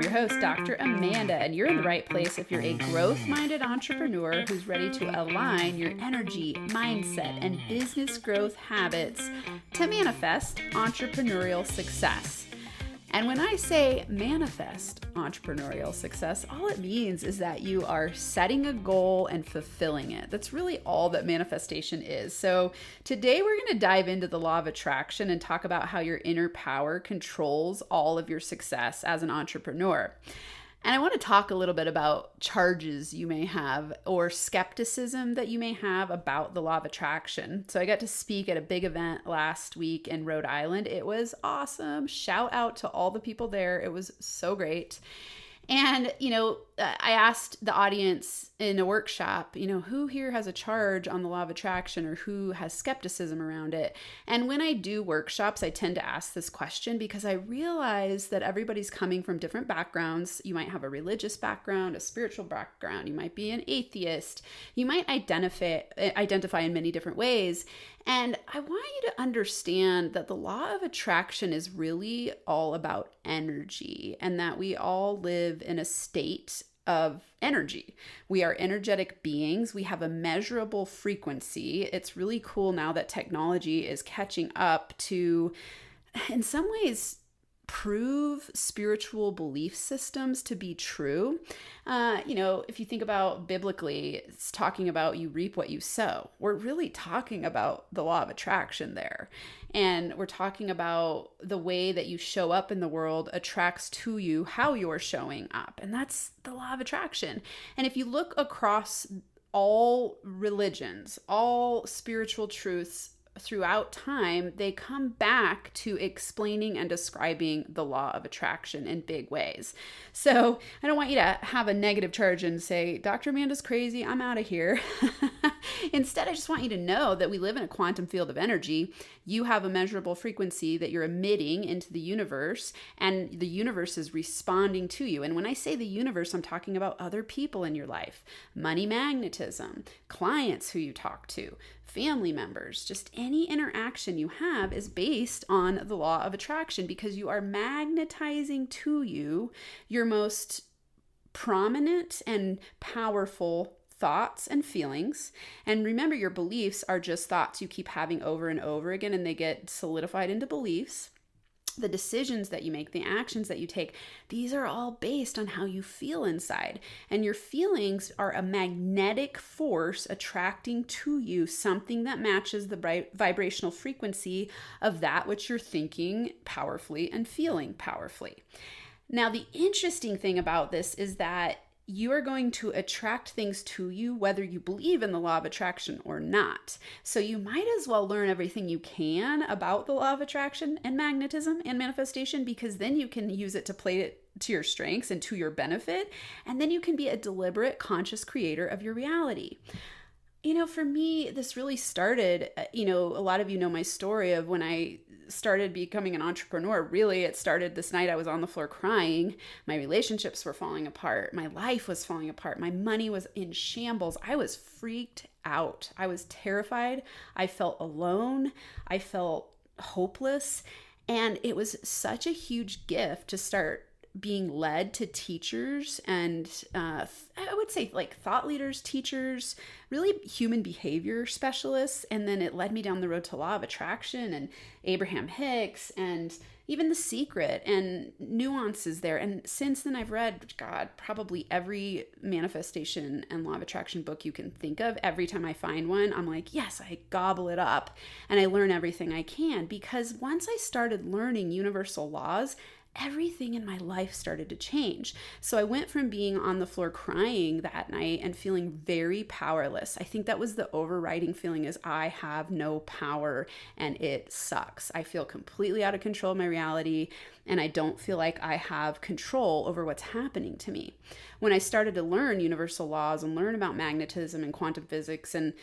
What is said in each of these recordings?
your host, Dr. Amanda, and you're in the right place if you're a growth-minded entrepreneur who's ready to align your energy, mindset, and business growth habits to manifest entrepreneurial success. And when I say manifest entrepreneurial success, all it means is that you are setting a goal and fulfilling it. That's really all that manifestation is. So today we're going to dive into the law of attraction and talk about how your inner power controls all of your success as an entrepreneur. And I want to talk a little bit about charges you may have or skepticism that you may have about the law of attraction. So I got to speak at a big event last week in Rhode Island. It was awesome. Shout out to all the people there. It was so great. And, I asked the audience in a workshop, who here has a charge on the law of attraction or who has skepticism around it? And when I do workshops, I tend to ask this question because I realize that everybody's coming from different backgrounds. You might have a religious background, a spiritual background. You might be an atheist. You might identify in many different ways. And I want you to understand that the law of attraction is really all about energy and that we all live in a state of energy. We are energetic beings. We have a measurable frequency. It's really cool now that technology is catching up to, in some ways, prove spiritual belief systems to be true. If you think about biblically, it's talking about you reap what you sow. We're really talking about the law of attraction there. And we're talking about the way that you show up in the world attracts to you how you're showing up. And that's the law of attraction. And if you look across all religions, all spiritual truths, throughout time, they come back to explaining and describing the law of attraction in big ways. So I don't want you to have a negative charge and say, Dr. Amanda's crazy, I'm out of here. Instead, I just want you to know that we live in a quantum field of energy. You have a measurable frequency that you're emitting into the universe, and the universe is responding to you. And when I say the universe, I'm talking about other people in your life, money magnetism, clients who you talk to, family members, just any interaction you have is based on the law of attraction because you are magnetizing to you your most prominent and powerful thoughts and feelings. And remember, your beliefs are just thoughts you keep having over and over again, and they get solidified into beliefs. The decisions that you make, the actions that you take, these are all based on how you feel inside. And your feelings are a magnetic force attracting to you something that matches the vibrational frequency of that which you're thinking powerfully and feeling powerfully. Now, the interesting thing about this is that you are going to attract things to you whether you believe in the law of attraction or not. So you might as well learn everything you can about the law of attraction and magnetism and manifestation, because then you can use it to play it to your strengths and to your benefit. And then you can be a deliberate, conscious creator of your reality. For me, this really started, a lot of you know my story of when I started becoming an entrepreneur. Really, it started this night I was on the floor crying. My relationships were falling apart. My life was falling apart. My money was in shambles. I was freaked out. I was terrified. I felt alone. I felt hopeless. And it was such a huge gift to start being led to teachers and I would say like thought leaders, teachers, really human behavior specialists. And then it led me down the road to law of attraction and Abraham Hicks and even The Secret and nuances there. And since then I've read, probably every manifestation and law of attraction book you can think of. Every time I find one, I'm like, yes, I gobble it up and I learn everything I can, because once I started learning universal laws, everything in my life started to change. So I went from being on the floor crying that night and feeling very powerless. I think that was the overriding feeling, is I have no power and it sucks. I feel completely out of control of my reality and I don't feel like I have control over what's happening to me. When I started to learn universal laws and learn about magnetism and quantum physics and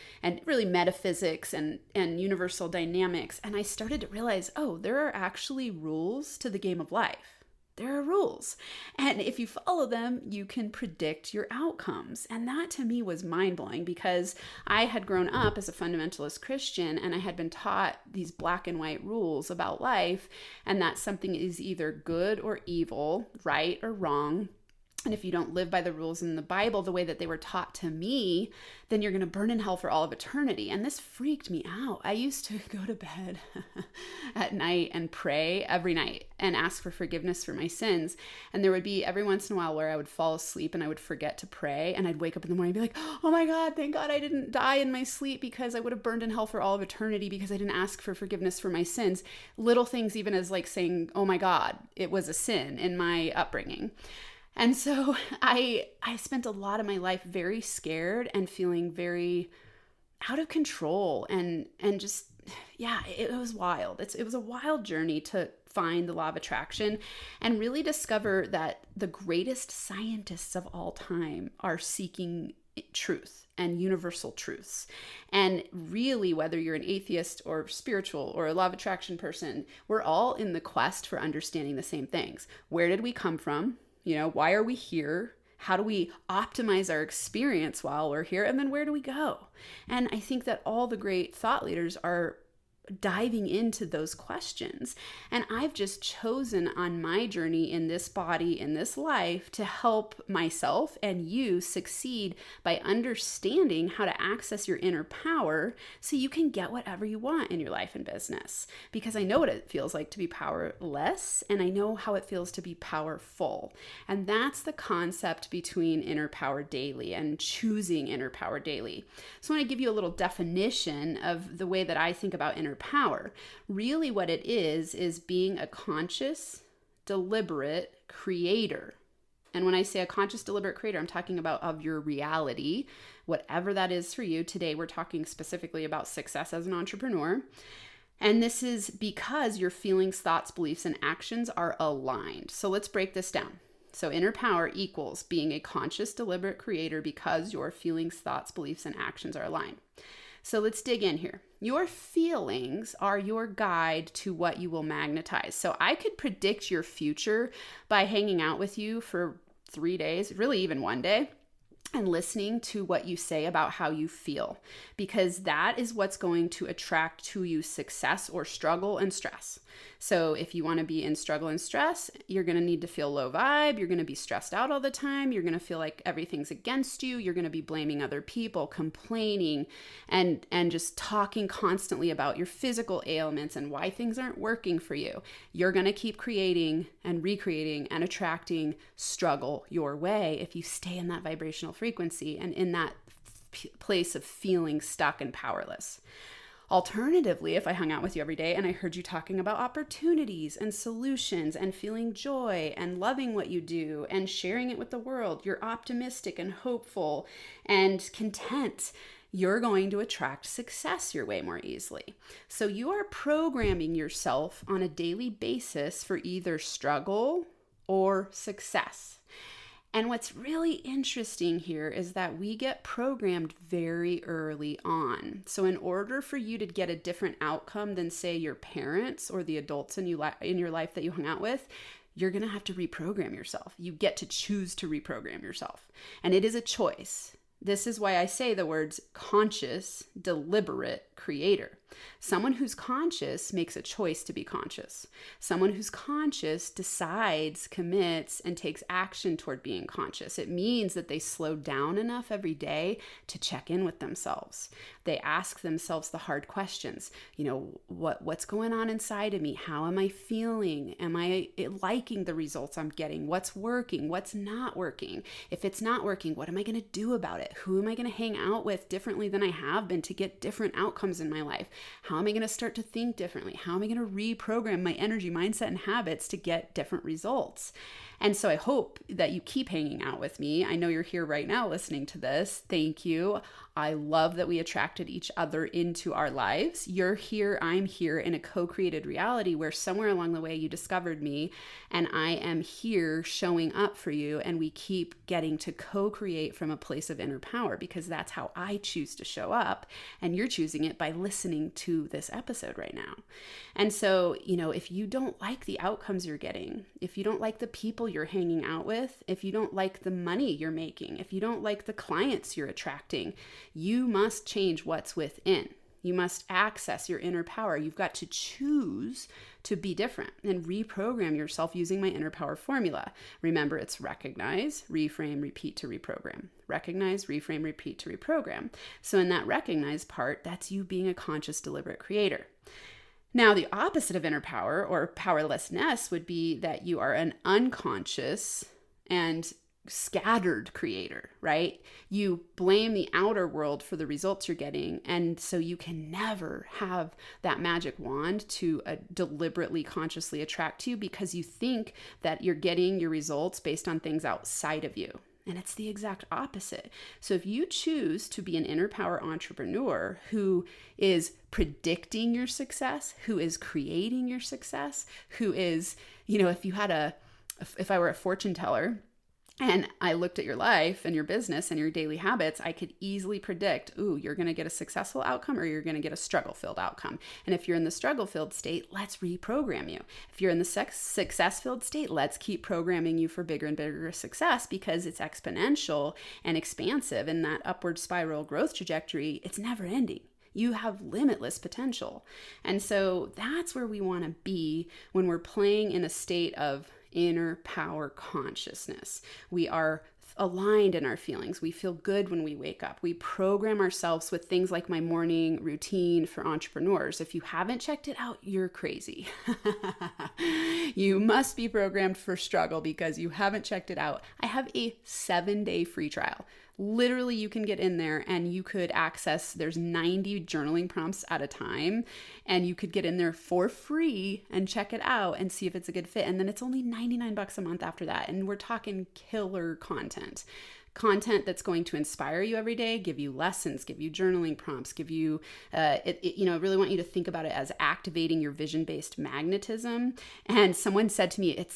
really metaphysics and universal dynamics, and I started to realize, oh, there are actually rules to the game of life. There are rules. And if you follow them, you can predict your outcomes. And that to me was mind-blowing because I had grown up as a fundamentalist Christian and I had been taught these black and white rules about life, and that something is either good or evil, right or wrong. And if you don't live by the rules in the Bible the way that they were taught to me, then you're going to burn in hell for all of eternity. And this freaked me out. I used to go to bed at night and pray every night and ask for forgiveness for my sins. And there would be every once in a while where I would fall asleep and I would forget to pray. And I'd wake up in the morning and be like, oh my God, thank God I didn't die in my sleep, because I would have burned in hell for all of eternity because I didn't ask for forgiveness for my sins. Little things, even as like saying, oh my God, it was a sin in my upbringing. And so I spent a lot of my life very scared and feeling very out of control and just, yeah, it was wild. It was a wild journey to find the law of attraction and really discover that the greatest scientists of all time are seeking truth and universal truths. And really, whether you're an atheist or spiritual or a law of attraction person, we're all in the quest for understanding the same things. Where did we come from? Why are we here? How do we optimize our experience while we're here? And then where do we go? And I think that all the great thought leaders are diving into those questions. And I've just chosen on my journey in this body, in this life, to help myself and you succeed by understanding how to access your inner power so you can get whatever you want in your life and business. Because I know what it feels like to be powerless, and I know how it feels to be powerful. And that's the concept between Inner Power Daily and choosing Inner Power Daily. So I want to give you a little definition of the way that I think about inner power. Really what it is being a conscious, deliberate creator. And when I say a conscious, deliberate creator, I'm talking about of your reality, whatever that is for you. Today, we're talking specifically about success as an entrepreneur. And this is because your feelings, thoughts, beliefs, and actions are aligned. So let's break this down. So inner power equals being a conscious, deliberate creator because your feelings, thoughts, beliefs, and actions are aligned. So let's dig in here. Your feelings are your guide to what you will magnetize. So I could predict your future by hanging out with you for 3 days, really even 1 day, and listening to what you say about how you feel, because that is what's going to attract to you success or struggle and stress. So if you want to be in struggle and stress, you're going to need to feel low vibe. You're going to be stressed out all the time. You're going to feel like everything's against you. You're going to be blaming other people, complaining, and just talking constantly about your physical ailments and why things aren't working for you. You're going to keep creating and recreating and attracting struggle your way if you stay in that vibrational frequency and in that place of feeling stuck and powerless. Alternatively, if I hung out with you every day and I heard you talking about opportunities and solutions and feeling joy and loving what you do and sharing it with the world, you're optimistic and hopeful and content, you're going to attract success your way more easily. So you are programming yourself on a daily basis for either struggle or success. And what's really interesting here is that we get programmed very early on. So in order for you to get a different outcome than, say, your parents or the adults in your life that you hung out with, you're going to have to reprogram yourself. You get to choose to reprogram yourself. And it is a choice. This is why I say the words conscious, deliberate creator. Someone who's conscious makes a choice to be conscious. Someone who's conscious decides, commits, and takes action toward being conscious. It means that they slow down enough every day to check in with themselves. They ask themselves the hard questions. What's going on inside of me? How am I feeling? Am I liking the results I'm getting? What's working? What's not working? If it's not working, what am I going to do about it? Who am I going to hang out with differently than I have been to get different outcomes in my life? How am I going to start to think differently? How am I going to reprogram my energy, mindset, and habits to get different results? And so I hope that you keep hanging out with me. I know you're here right now listening to this. Thank you. I love that we attracted each other into our lives. You're here, I'm here in a co-created reality where somewhere along the way you discovered me and I am here showing up for you, and we keep getting to co-create from a place of inner power because that's how I choose to show up, and you're choosing it by listening to this episode right now. And so, if you don't like the outcomes you're getting, if you don't like the people you're hanging out with, if you don't like the money you're making, if you don't like the clients you're attracting, you must change what's within. You must access your inner power. You've got to choose to be different and reprogram yourself using my inner power formula. Remember, it's recognize, reframe, repeat to reprogram. Recognize, reframe, repeat to reprogram. So in that recognize part, that's you being a conscious, deliberate creator. Now, the opposite of inner power or powerlessness would be that you are an unconscious and scattered creator, right? You blame the outer world for the results you're getting. And so you can never have that magic wand to deliberately, consciously attract to you because you think that you're getting your results based on things outside of you. And it's the exact opposite. So if you choose to be an inner power entrepreneur who is predicting your success, who is creating your success, who is, if I were a fortune teller, and I looked at your life and your business and your daily habits, I could easily predict, you're going to get a successful outcome or you're going to get a struggle-filled outcome. And if you're in the struggle-filled state, let's reprogram you. If you're in the success-filled state, let's keep programming you for bigger and bigger success because it's exponential and expansive. And that upward spiral growth trajectory, it's never ending. You have limitless potential. And so that's where we want to be when we're playing in a state of inner power consciousness. We are aligned in our feelings. We feel good when we wake up. We program ourselves with things like my morning routine for entrepreneurs. If you haven't checked it out, you're crazy. You must be programmed for struggle because you haven't checked it out. I have a 7-day free trial. Literally, you can get in there and you could access, there's 90 journaling prompts at a time, and you could get in there for free and check it out and see if it's a good fit. And then it's only $99 a month after that. And we're talking killer content that's going to inspire you every day, give you lessons, give you journaling prompts, give you, really want you to think about it as activating your vision-based magnetism. And someone said to me,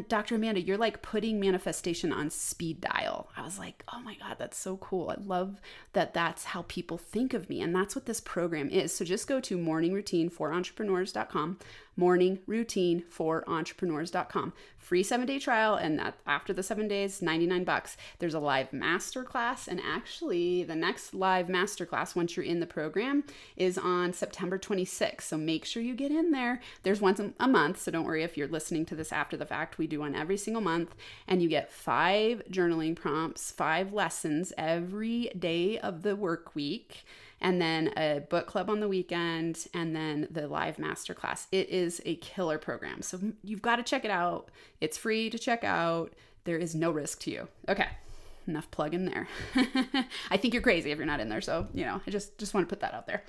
Dr. Amanda, you're like putting manifestation on speed dial. I was like, oh my God, that's so cool. I love that that's how people think of me. And that's what this program is. So just go to morningroutineforentrepreneurs.com, morningroutineforentrepreneurs.com. Free 7-day trial, and that after the 7 days, $99. There's a live masterclass, and actually the next live masterclass once you're in the program is on September 26th. So make sure you get in there. There's once a month, so don't worry if you're listening to this after the fact. We do one every single month, and you get 5 journaling prompts, 5 lessons every day of the work week, and then a book club on the weekend, and then the live masterclass. It is a killer program. So you've got to check it out. It's free to check out. There is no risk to you. Okay, enough plug in there. I think you're crazy if you're not in there. So, I just want to put that out there.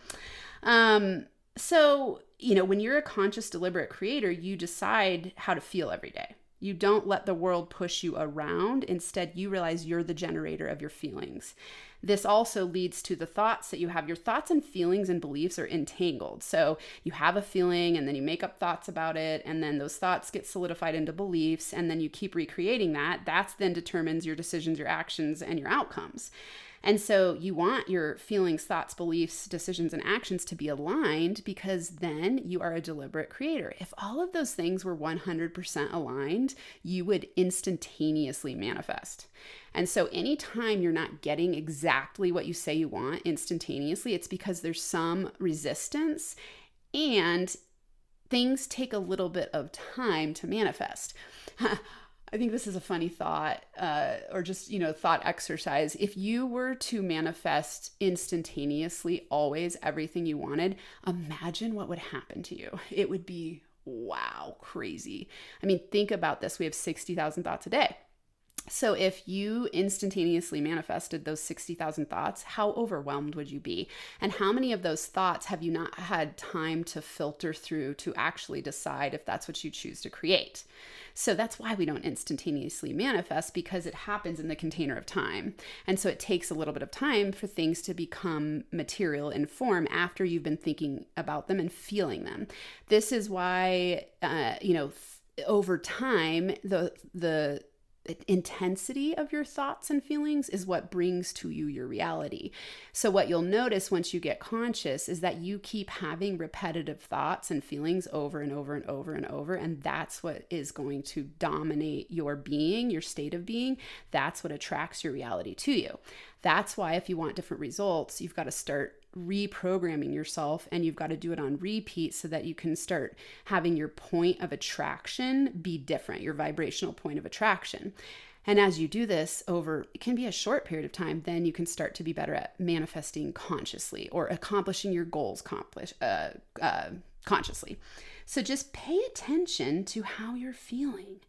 So, when you're a conscious, deliberate creator, you decide how to feel every day. You don't let the world push you around. Instead, you realize you're the generator of your feelings. This also leads to the thoughts that you have. Your thoughts and feelings and beliefs are entangled. So you have a feeling and then you make up thoughts about it. And then those thoughts get solidified into beliefs. And then you keep recreating that. That then determines your decisions, your actions, and your outcomes. And so you want your feelings, thoughts, beliefs, decisions, and actions to be aligned because then you are a deliberate creator. If all of those things were 100% aligned, you would instantaneously manifest. And so anytime you're not getting exactly what you say you want instantaneously, it's because there's some resistance and things take a little bit of time to manifest. I think this is a funny thought or just, thought exercise. If you were to manifest instantaneously always everything you wanted, imagine what would happen to you. It would be, wow, crazy. I mean, think about this. We have 60,000 thoughts a day. So if you instantaneously manifested those 60,000 thoughts, how overwhelmed would you be? And how many of those thoughts have you not had time to filter through to actually decide if that's what you choose to create? So that's why we don't instantaneously manifest, because it happens in the container of time. And so it takes a little bit of time for things to become material in form after you've been thinking about them and feeling them. This is why, over time, the intensity of your thoughts and feelings is what brings to you your reality. So what you'll notice once you get conscious is that you keep having repetitive thoughts and feelings over and over and over and over, and that's what is going to dominate your being, your state of being. That's what attracts your reality to you. That's why if you want different results, you've got to start reprogramming yourself, and you've got to do it on repeat so that you can start having your point of attraction be different, your vibrational point of attraction. And as you do this over, it can be a short period of time, then you can start to be better at manifesting consciously or accomplishing your goals consciously. So just pay attention to how you're feeling.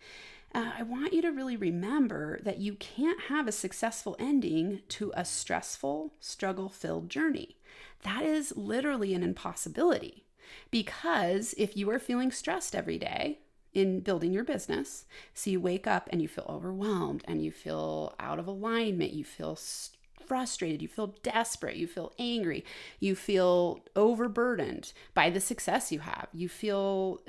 I want you to really remember that you can't have a successful ending to a stressful, struggle-filled journey. That is literally an impossibility, because if you are feeling stressed every day in building your business, so you wake up and you feel overwhelmed and you feel out of alignment, you feel frustrated, you feel desperate, you feel angry, you feel overburdened by the success you have, you feel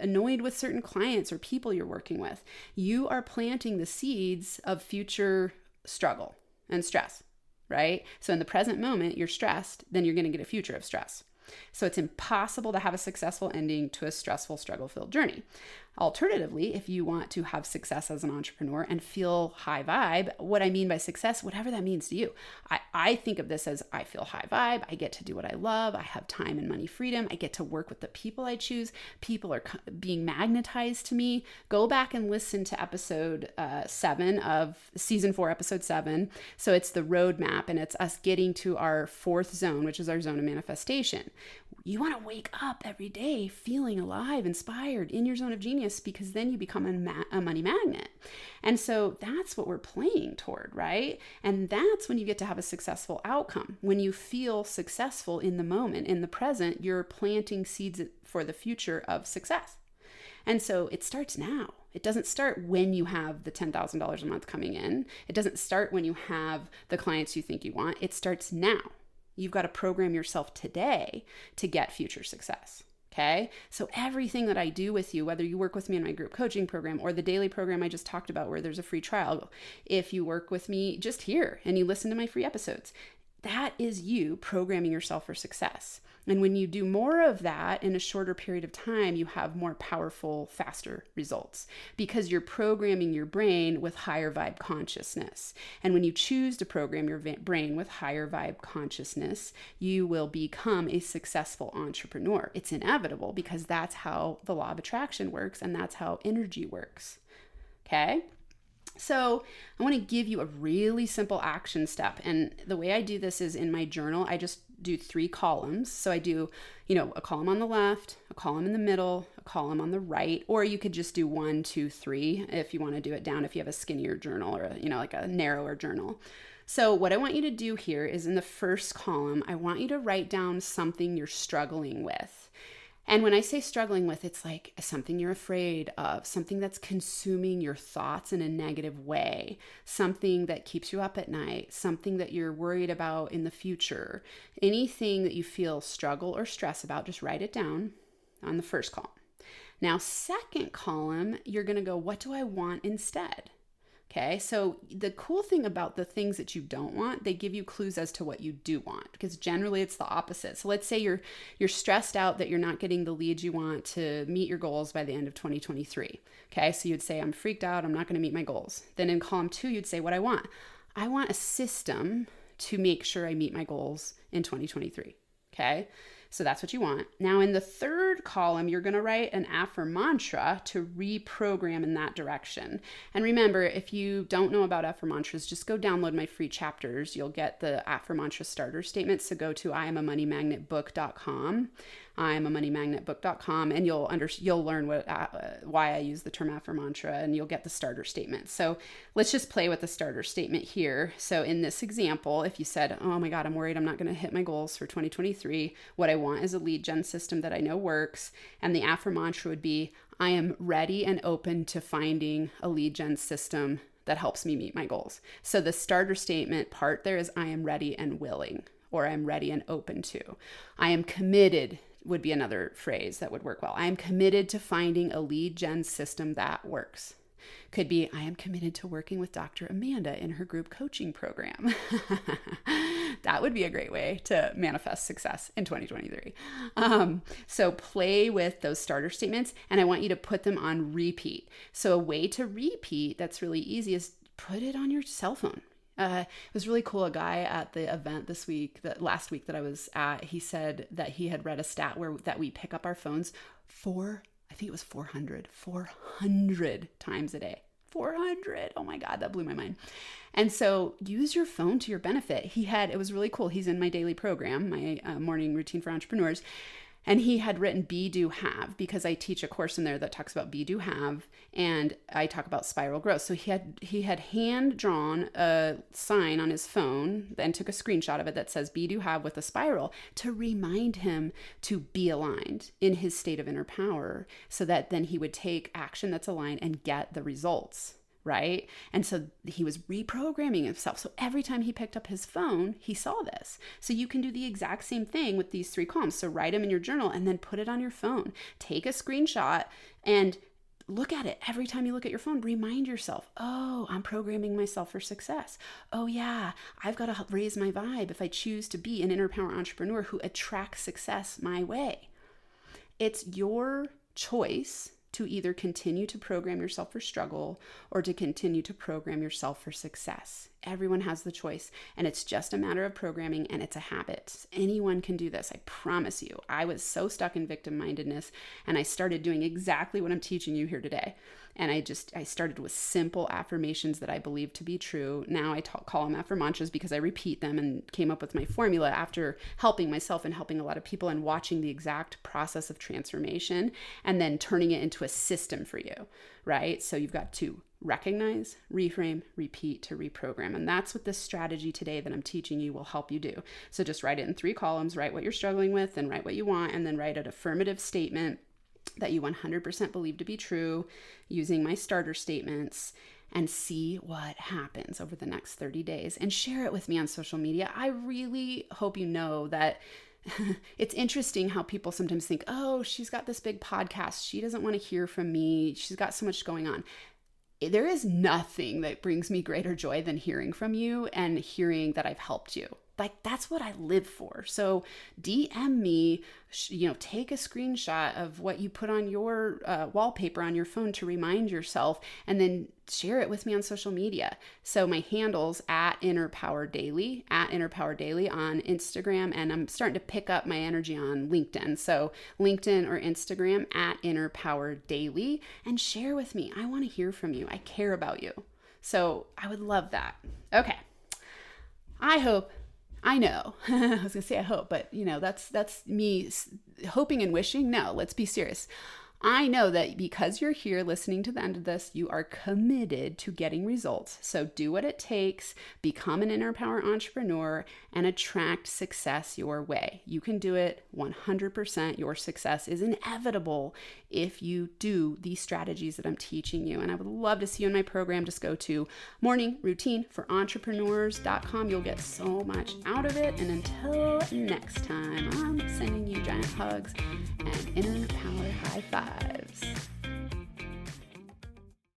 annoyed with certain clients or people you're working with, you are planting the seeds of future struggle and stress, right? So in the present moment, you're stressed, then you're going to get a future of stress. So it's impossible to have a successful ending to a stressful, struggle-filled journey. Alternatively, if you want to have success as an entrepreneur and feel high vibe, what I mean by success, whatever that means to you, I think of this as I feel high vibe, I get to do what I love, I have time and money freedom, I get to work with the people I choose, people are being magnetized to me. Go back and listen to episode 7 of season 4, episode 7. So it's the roadmap, and it's us getting to our 4th zone, which is our zone of manifestation. You want to wake up every day feeling alive, inspired, in your zone of genius, because then you become a money magnet. And so that's what we're playing toward, right? And that's when you get to have a successful outcome. When you feel successful in the moment, in the present, you're planting seeds for the future of success. And so it starts now. It doesn't start when you have the $10,000 a month coming in. It doesn't start when you have the clients you think you want. It starts now. You've got to program yourself today to get future success. Okay. So everything that I do with you, whether you work with me in my group coaching program or the daily program I just talked about, where there's a free trial, if you work with me just here and you listen to my free episodes, that is you programming yourself for success. And when you do more of that in a shorter period of time, you have more powerful, faster results, because you're programming your brain with higher vibe consciousness. And when you choose to program your brain with higher vibe consciousness, you will become a successful entrepreneur. It's inevitable, because that's how the law of attraction works, and that's how energy works. Okay? So I want to give you a really simple action step. And the way I do this is in my journal, I just do 3 columns. So I do, a column on the left, a column in the middle, a column on the right, or you could just do 1, 2, 3 if you want to do it down, if you have a skinnier journal or, like a narrower journal. So what I want you to do here is in the first column, I want you to write down something you're struggling with. And when I say struggling with, it's like something you're afraid of, something that's consuming your thoughts in a negative way, something that keeps you up at night, something that you're worried about in the future. Anything that you feel struggle or stress about, just write it down on the first column. Now, second column, you're going to go, what do I want instead? Okay, so the cool thing about the things that you don't want, they give you clues as to what you do want, because generally it's the opposite. So let's say you're stressed out that you're not getting the leads you want to meet your goals by the end of 2023. Okay, so you'd say, I'm freaked out, I'm not going to meet my goals. Then in column 2, you'd say, what I want a system to make sure I meet my goals in 2023. Okay, so that's what you want. Now in the third column, you're going to write an affirmantra to reprogram in that direction. And remember, if you don't know about affirmantras, just go download my free chapters. You'll get the affirmantra starter statements. So go to IamAMoneyMagnetBook.com. I'mAmoneyMagnetBook.com, and you'll learn why I use the term mantra, and you'll get the starter statement. So let's just play with the starter statement here. So in this example, if you said, oh my God, I'm worried I'm not going to hit my goals for 2023, what I want is a lead gen system that I know works. And the mantra would be, I am ready and open to finding a lead gen system that helps me meet my goals. So the starter statement part there is I am ready and willing, or I'm ready and open to. I am committed would be another phrase that would work well. I am committed to finding a lead gen system that works. Could be, I am committed to working with Dr. Amanda in her group coaching program. That would be a great way to manifest success in 2023. So play with those starter statements, and I want you to put them on repeat. So a way to repeat that's really easy is put it on your cell phone. It was really cool. A guy at the event last week that I was at, he said that he had read a stat that we pick up our phones I think it was 400 times a day. 400. Oh my God, that blew my mind. And so use your phone to your benefit. It was really cool. He's in my daily program, my morning routine for entrepreneurs. And he had written be, do, have, because I teach a course in there that talks about be, do, have, and I talk about spiral growth. So he had hand drawn a sign on his phone and took a screenshot of it that says be, do, have with a spiral to remind him to be aligned in his state of inner power, so that then he would take action that's aligned and get the results. Right? And so he was reprogramming himself. So every time he picked up his phone, he saw this. So you can do the exact same thing with these 3 columns. So write them in your journal and then put it on your phone. Take a screenshot and look at it. Every time you look at your phone, remind yourself, oh, I'm programming myself for success. Oh yeah, I've got to raise my vibe if I choose to be an inner power entrepreneur who attracts success my way. It's your choice to either continue to program yourself for struggle or to continue to program yourself for success. Everyone has the choice, and it's just a matter of programming, and it's a habit. Anyone can do this, I promise you. I was so stuck in victim-mindedness, and I started doing exactly what I'm teaching you here today. And I started with simple affirmations that I believe to be true. Now I call them mantras because I repeat them, and came up with my formula after helping myself and helping a lot of people and watching the exact process of transformation and then turning it into a system for you, right? So you've got to recognize, reframe, repeat to reprogram. And that's what this strategy today that I'm teaching you will help you do. So just write it in 3 columns, write what you're struggling with and write what you want, and then write an affirmative statement that you 100% believe to be true using my starter statements, and see what happens over the next 30 days and share it with me on social media. I really hope you know that it's interesting how people sometimes think, oh, she's got this big podcast. She doesn't want to hear from me. She's got so much going on. There is nothing that brings me greater joy than hearing from you and hearing that I've helped you. Like, that's what I live for. So DM me, take a screenshot of what you put on your wallpaper on your phone to remind yourself, and then share it with me on social media. So my handle's at Inner Power Daily on Instagram, and I'm starting to pick up my energy on LinkedIn. So LinkedIn or Instagram at Inner Power Daily, and share with me. I want to hear from you. I care about you. So I would love that. Okay. I know, I was gonna say I hope, but that's me hoping and wishing. No, let's be serious. I know that because you're here listening to the end of this, you are committed to getting results. So do what it takes, become an inner power entrepreneur, and attract success your way. You can do it 100%. Your success is inevitable if you do these strategies that I'm teaching you. And I would love to see you in my program. Just go to morningroutineforentrepreneurs.com. You'll get so much out of it. And until next time, I'm sending you giant hugs and inner power high fives.